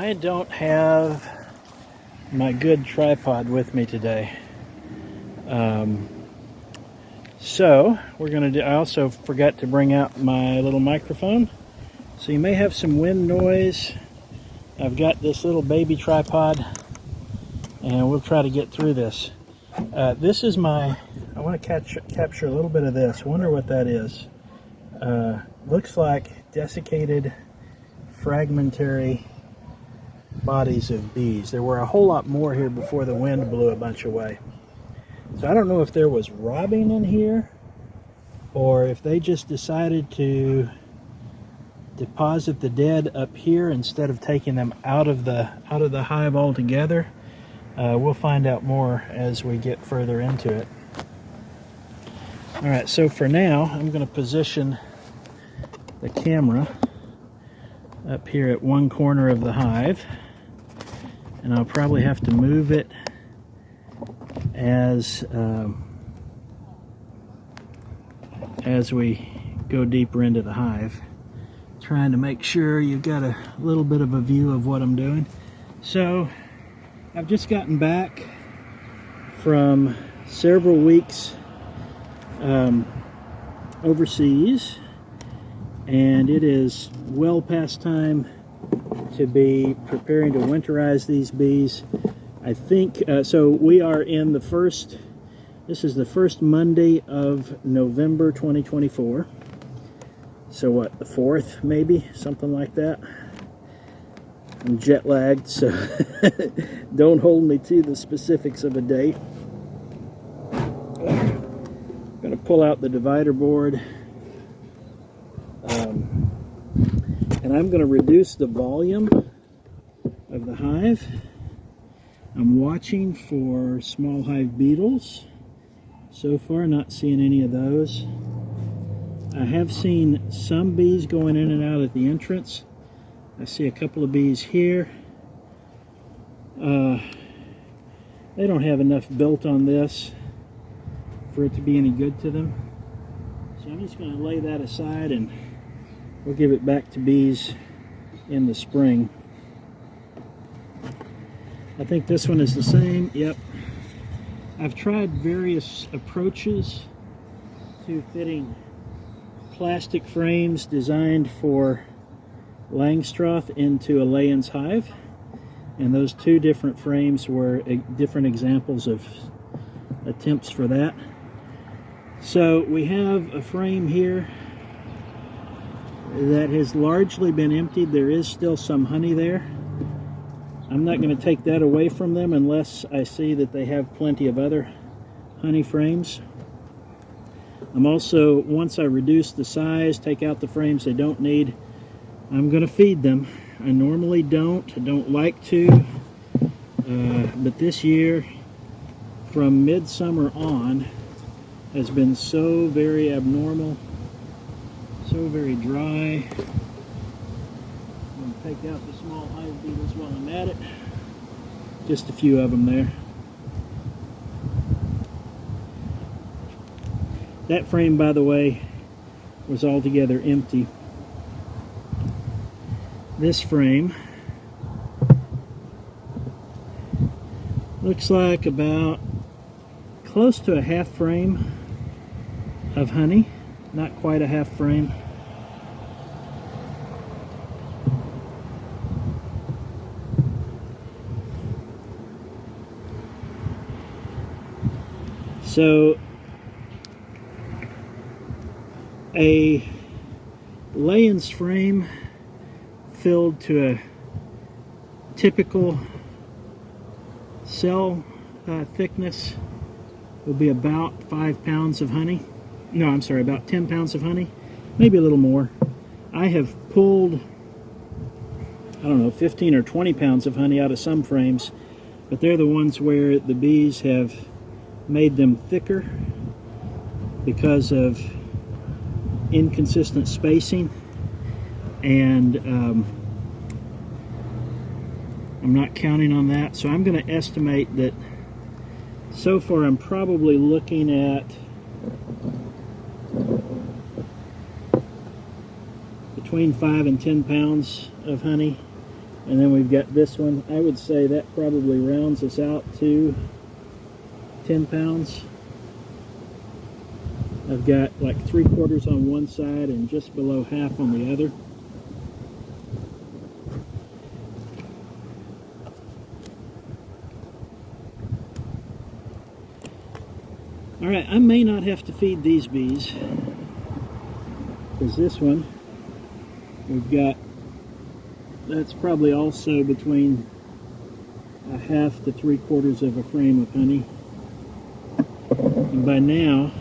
I don't have my good tripod with me today. So we're going to do, I also forgot to bring out my little microphone. So you may have some wind noise. I've got this little baby tripod and we'll try to get through this. This is I want to capture a little bit of this. Wonder what that is. Looks like desiccated, fragmentary bodies of bees. There were a whole lot more here before the wind blew a bunch away. So I don't know if there was robbing in here or if they just decided to deposit the dead up here instead of taking them out of the hive altogether. We'll find out more as we get further into it. All right, so for now, I'm going to position the camera up here at one corner of the hive, and I'll probably have to move it as we go deeper into the hive, trying to make sure you've got a little bit of a view of what I'm doing. So I've just gotten back from several weeks overseas, and it is well past time to be preparing to winterize these bees. I think so we are in this is the first Monday of November 2024. So what, the 4th maybe, something like that. I'm jet lagged, so don't hold me to the specifics of a date. I'm going to pull out the divider board, and I'm going to reduce the volume of the hive. I'm watching for small hive beetles. So far, not seeing any of those. I have seen some bees going in and out at the entrance. I see a couple of bees here. They don't have enough built on this for it to be any good to them. So I'm just going to lay that aside and we'll give it back to bees in the spring. I think this one is the same. Yep. I've tried various approaches to fitting plastic frames designed for Langstroth into a Layens hive, and those two different frames were different examples of attempts for that. So we have a frame here that has largely been emptied. There is still some honey there. I'm not going to take that away from them unless I see that they have plenty of other honey frames. I'm also, once I reduce the size, take out the frames they don't need, I'm going to feed them. I normally don't. I don't like to. But this year, from midsummer on, has been so very abnormal, so very dry. I'm going to take out the small hive beetles while I'm at it. Just a few of them there. That frame, by the way, was altogether empty. This frame looks like about close to a half frame of honey, not quite a half frame. So a Layens frame filled to a typical cell thickness will be about 5 pounds of honey. No, I'm sorry, about 10 pounds of honey, maybe a little more. I have pulled, I don't know, 15 or 20 pounds of honey out of some frames, but they're the ones where the bees have made them thicker because of inconsistent spacing, and I'm not counting on that. So I'm going to estimate that so far I'm probably looking at between 5 and 10 pounds of honey And then we've got this one. I would say that probably rounds us out to 10 pounds. I've got like 3/4 on one side and just below half on the other. Alright, I may not have to feed these bees, because this one, we've got, that's probably also between a half to 3/4 of a frame of honey. And by now,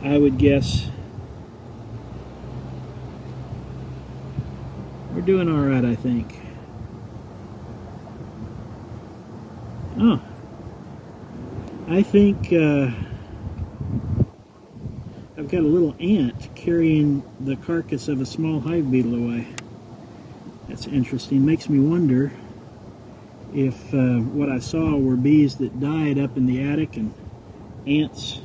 I would guess we're doing all right, I think. Oh, I think I've got a little ant carrying the carcass of a small hive beetle away. That's interesting. Makes me wonder if what I saw were bees that died up in the attic and ants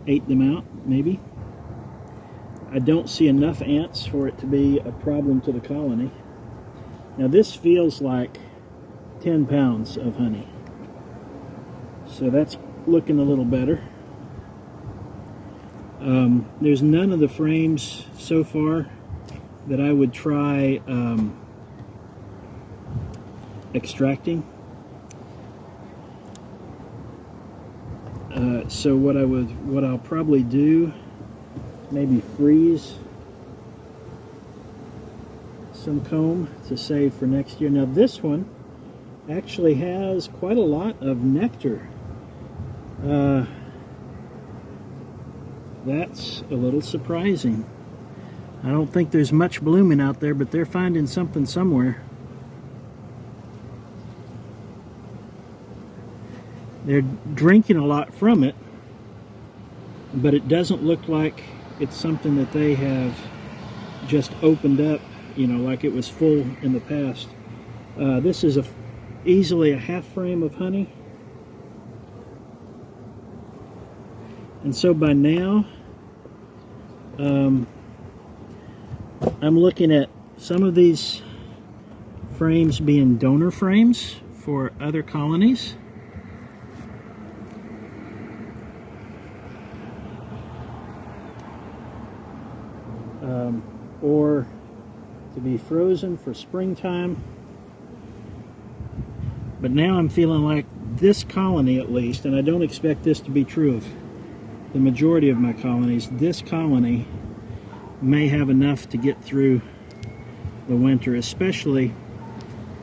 ate them out, maybe. I don't see enough ants for it to be a problem to the colony. Now this feels like 10 pounds of honey. So that's looking a little better. There's none of the frames so far that I would try extracting. So what I'll probably do, maybe freeze some comb to save for next year. Now this one actually has quite a lot of nectar. That's a little surprising. I don't think there's much blooming out there, but they're finding something somewhere. They're drinking a lot from it, but it doesn't look like it's something that they have just opened up, you know, like it was full in the past. This is easily a half frame of honey. And so by now, I'm looking at some of these frames being donor frames for other colonies. Or to be frozen for springtime. But now I'm feeling like this colony, at least, and I don't expect this to be true of the majority of my colonies, this colony may have enough to get through the winter, especially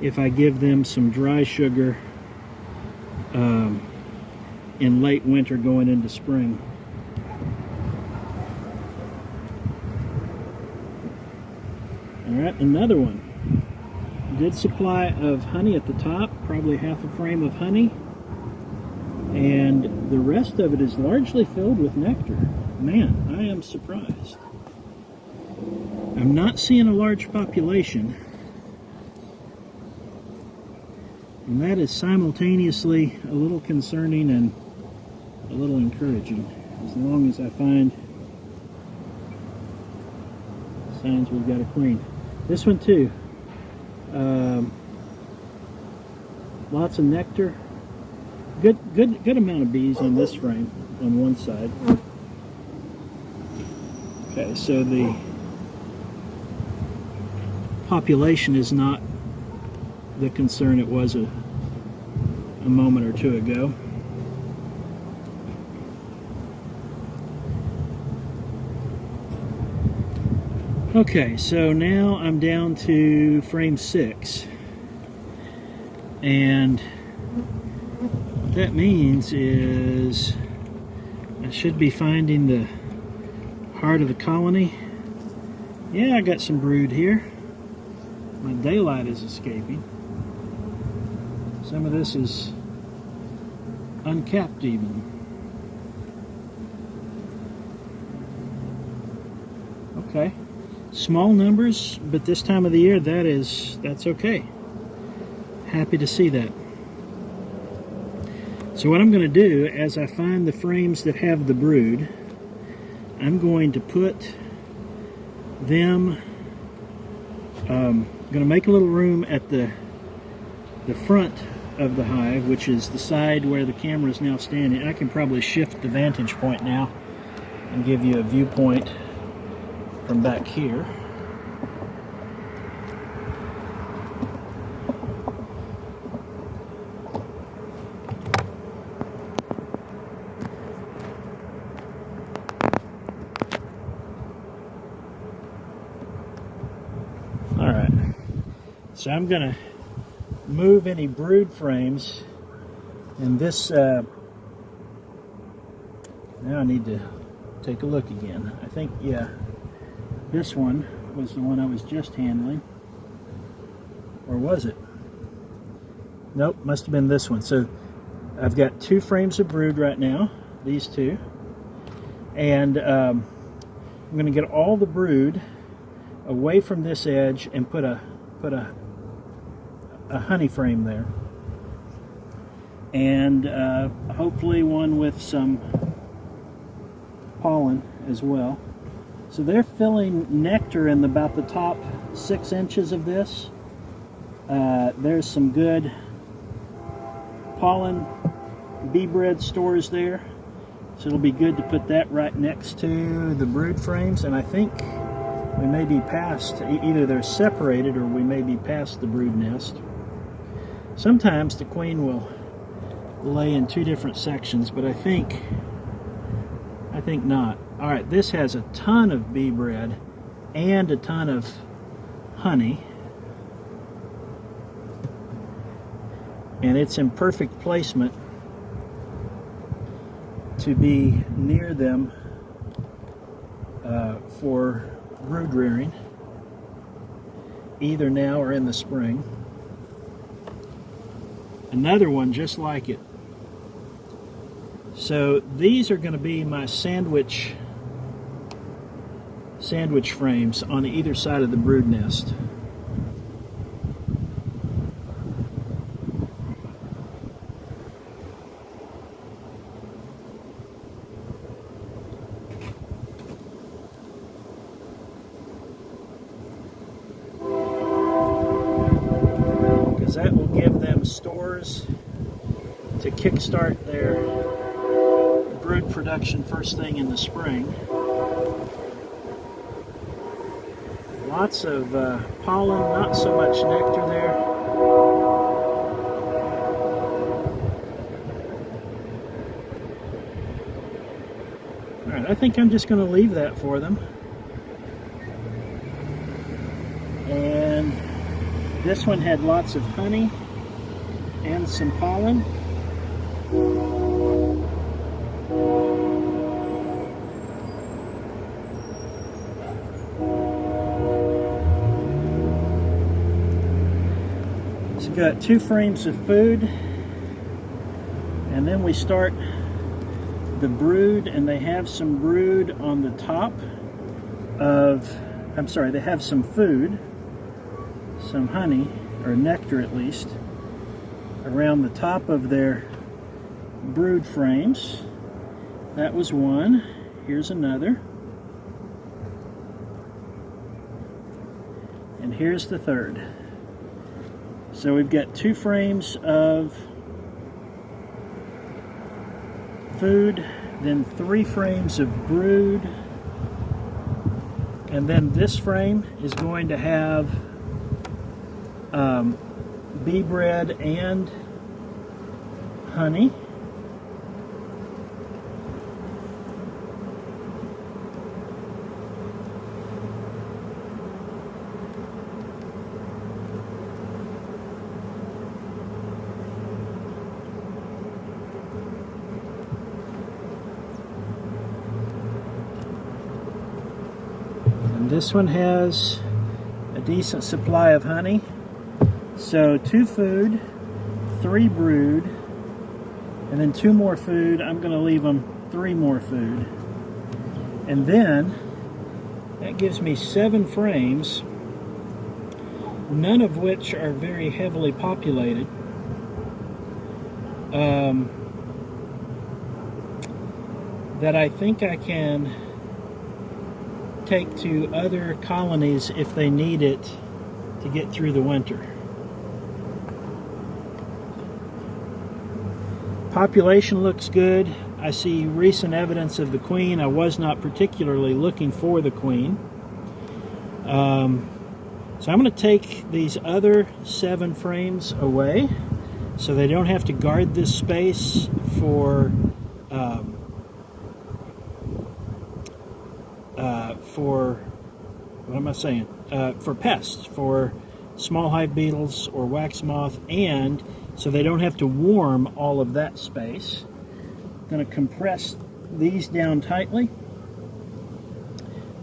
if I give them some dry sugar in late winter going into spring. Alright, another one. Good supply of honey at the top, probably half a frame of honey. And the rest of it is largely filled with nectar. Man, I am surprised. I'm not seeing a large population. And that is simultaneously a little concerning and a little encouraging, as long as I find signs we've got a queen. This one too. Lots of nectar. Good amount of bees on this frame on one side. Okay, so the population is not the concern it was a moment or two ago. Okay, so now I'm down to frame 6, and what that means is I should be finding the heart of the colony. Yeah, I got some brood here. My daylight is escaping. Some of this is uncapped even. Okay. Small numbers, but this time of the year, that's okay. Happy to see that. So what I'm going to do, as I find the frames that have the brood, I'm going to put them I'm going to make a little room at the front of the hive, which is the side where the camera is now standing. I can probably shift the vantage point now and give you a viewpoint from back here. All right, so I'm going to move any brood frames, and this now I need to take a look again. I think, yeah, this one was the one I was just handling, or was it? Nope, must have been this one. So I've got 2 frames of brood right now, these 2, and I'm going to get all the brood away from this edge and put a honey frame there, and hopefully one with some pollen as well. So they're filling nectar in about the top 6 inches of this. There's some good pollen bee bread stores there, so it'll be good to put that right next to the brood frames. And I think we may be past, either they're separated or we may be past the brood nest. Sometimes the queen will lay in 2 different sections, but I think not. All right, this has a ton of bee bread and a ton of honey, and it's in perfect placement to be near them for brood rearing, either now or in the spring. Another one just like it. So these are going to be my sandwich frames on either side of the brood nest. Because that will give them stores to kickstart their brood production first thing in the spring. Lots of pollen, not so much nectar there. All right, I think I'm just going to leave that for them. And this one had lots of honey and some pollen. So got 2 frames of food, and then we start the brood, and they have some brood on the top of, I'm sorry, they have some food, some honey, or nectar at least, around the top of their brood frames. That was one. Here's another. And here's the third. So we've got 2 frames of food, then 3 frames of brood, and then this frame is going to have bee bread and honey. And this one has a decent supply of honey. So 2 food, 3 brood, and then 2 more food. I'm going to leave them 3 more food. And then that gives me 7 frames, none of which are very heavily populated. That I think I can take to other colonies if they need it to to get through the winter. Population looks good. I see recent evidence of the queen. I was not particularly looking for the queen. So I'm going to take these other 7 frames away so they don't have to guard this space for what am I saying? For pests, for small hive beetles or wax moth, and so they don't have to warm all of that space. I'm going to compress these down tightly.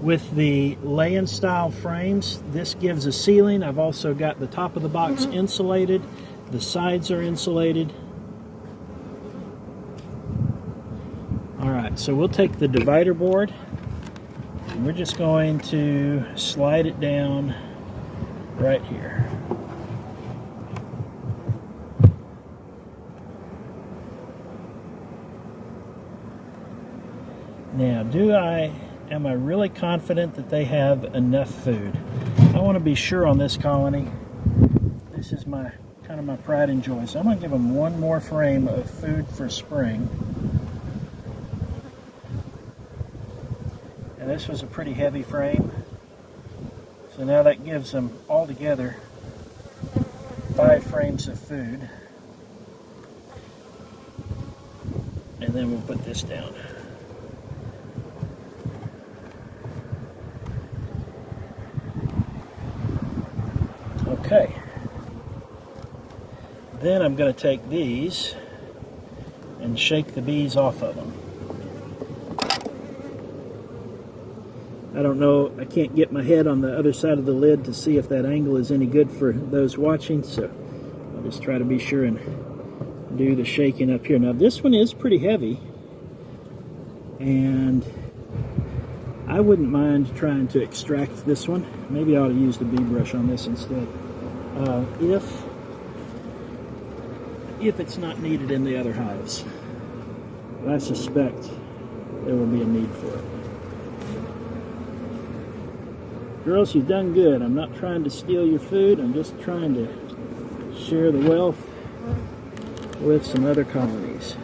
With the lay-in style frames, this gives a ceiling. I've also got the top of the box insulated. The sides are insulated. Alright, so we'll take the divider board and we're just going to slide it down right here. Now, am I really confident that they have enough food? I want to be sure on this colony. This is my kind of my pride and joy. So I'm going to give them one more frame of food for spring. And this was a pretty heavy frame. So now that gives them altogether 5 frames of food. And then we'll put this down. Okay, then I'm going to take these and shake the bees off of them. I don't know, I can't get my head on the other side of the lid to see if that angle is any good for those watching, so I'll just try to be sure and do the shaking up here. Now this one is pretty heavy, and I wouldn't mind trying to extract this one. Maybe I ought to use the bee brush on this instead. If it's not needed in the other hives. But I suspect there will be a need for it. Girls, you've done good. I'm not trying to steal your food. I'm just trying to share the wealth with some other colonies.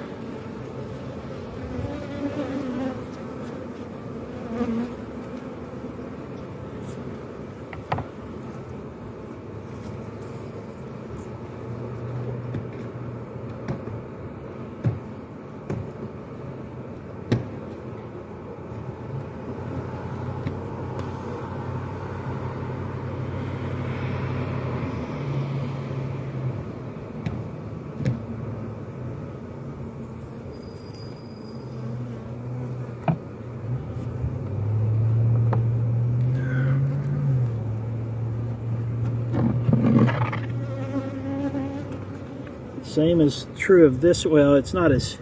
Same is true of this. Well, it's not as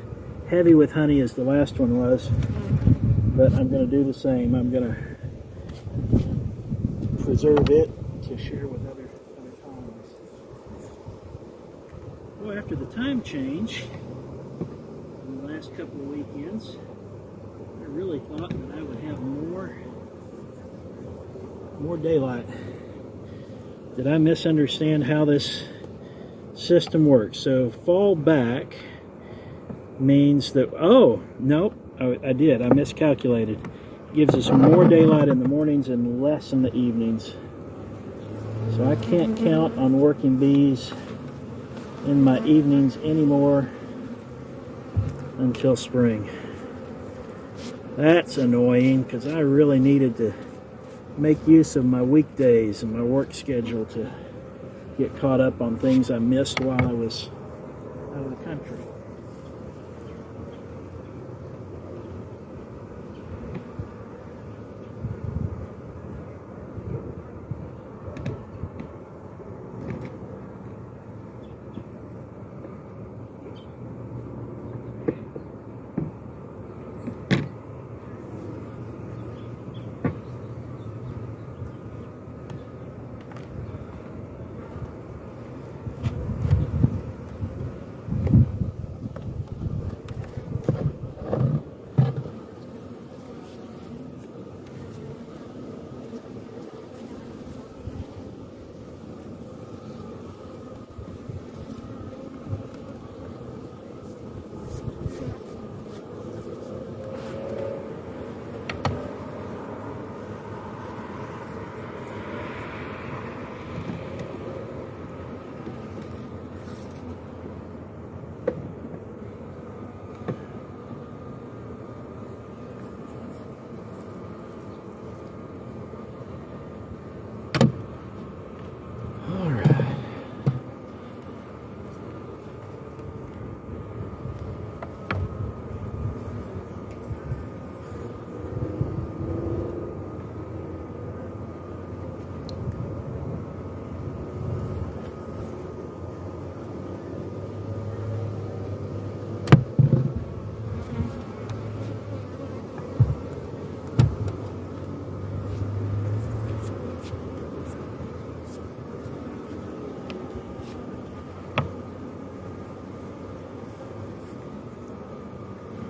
heavy with honey as the last one was, but I'm going to do the same. I'm going to preserve it to share with other colonies. Well, after the time change in the last couple of weekends, I really thought that I would have more daylight. Did I misunderstand how this system works? So fall back means that, oh, nope, I did. I miscalculated. It gives us more daylight in the mornings and less in the evenings. So I can't count on working bees in my evenings anymore until spring. That's annoying because I really needed to make use of my weekdays and my work schedule to get caught up on things I missed while I was out of the country.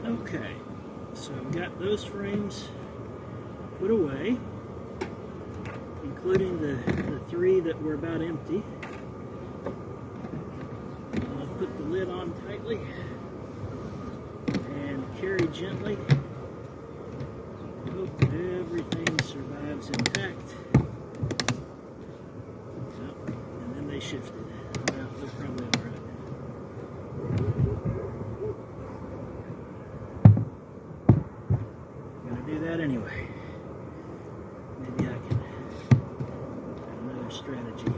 Okay, so I've got those frames put away, including the 3 that were about empty. I'll put the lid on tightly and carry gently. Hope everything survives intact. Oh, and then they shifted. Well, they're probably all right. Gonna do that anyway. Maybe I can have another strategy here.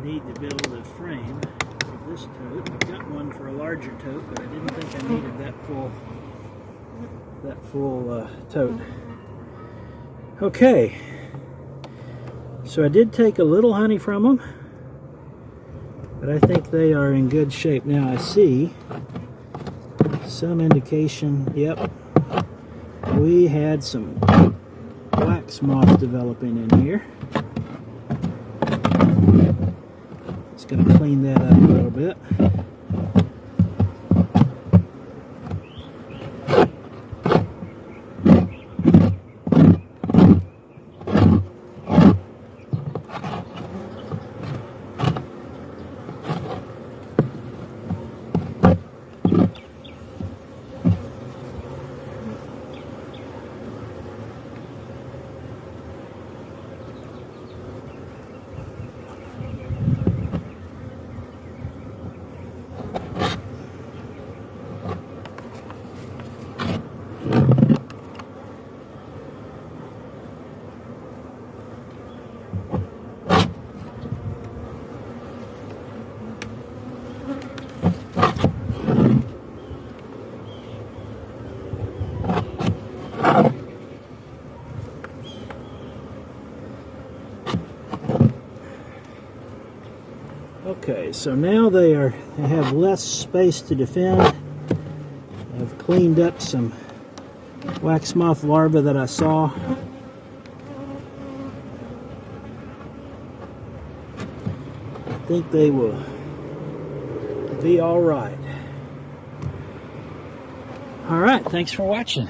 Need to build a frame of this tote. I've got one for a larger tote, but I didn't think I needed that full tote. Okay, so I did take a little honey from them, but I think they are in good shape. Now I see some indication, yep, we had some wax moth developing in here. Going to clean that up a little bit. Okay, so now they have less space to defend. I've cleaned up some wax moth larvae that I saw. I think they will be all right. All right, thanks for watching.